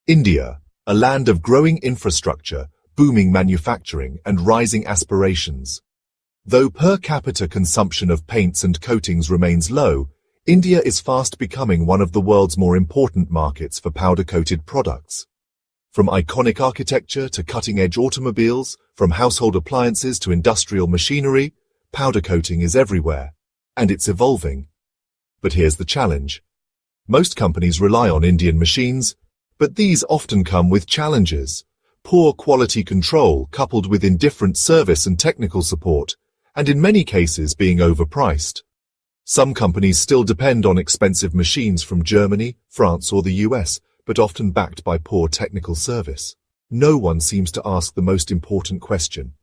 India, a land of growing infrastructure, booming manufacturing, and rising aspirations. Though per capita consumption of paints and coatings remains low, India is fast becoming one of the world's more important markets for powder-coated products. From iconic architecture to cutting-edge automobiles, from household appliances to industrial machinery, powder coating is everywhere, and it's evolving. But here's the challenge. Most companies rely on Indian machines, but these often come with challenges. Poor quality control coupled with indifferent service and technical support, and in many cases being overpriced. Some companies still depend on expensive machines from Germany, France or the US, but often backed by poor technical service. No one seems to ask the most important question.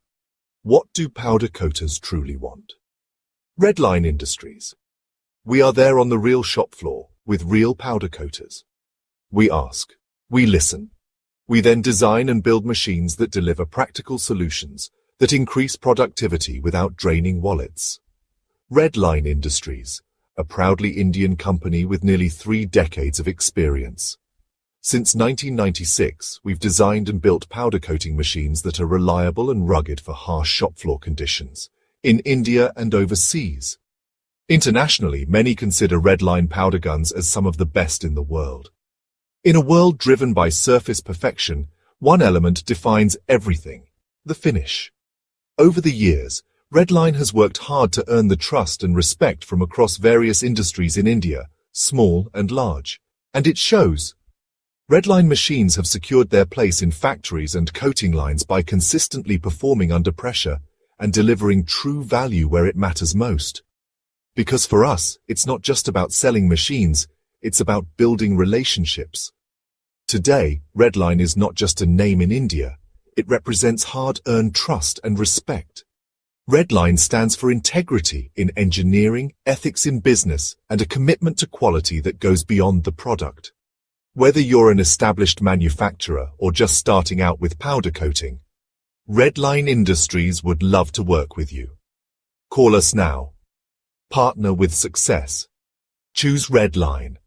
What do powder coaters truly want? Line Industries. We are there on the real shop floor, with real powder coaters. We ask. We listen. We then design and build machines that deliver practical solutions that increase productivity without draining wallets. Line Industries, a proudly Indian company with nearly 3 decades of experience. Since 1996, we've designed and built powder coating machines that are reliable and rugged for harsh shop floor conditions, in India and overseas. Internationally, many consider Line powder guns as some of the best in the world. In a world driven by surface perfection, one element defines everything: the finish. Over the years, Line has worked hard to earn the trust and respect from across various industries in India, small and large. And it shows. Line machines have secured their place in factories and coating lines by consistently performing under pressure and delivering true value where it matters most. Because for us, it's not just about selling machines, it's about building relationships. Today, Line is not just a name in India, it represents hard-earned trust and respect. Line stands for integrity in engineering, ethics in business, and a commitment to quality that goes beyond the product. Whether you're an established manufacturer or just starting out with powder coating, Line Industries would love to work with you. Call us now. Partner with success. Choose Line.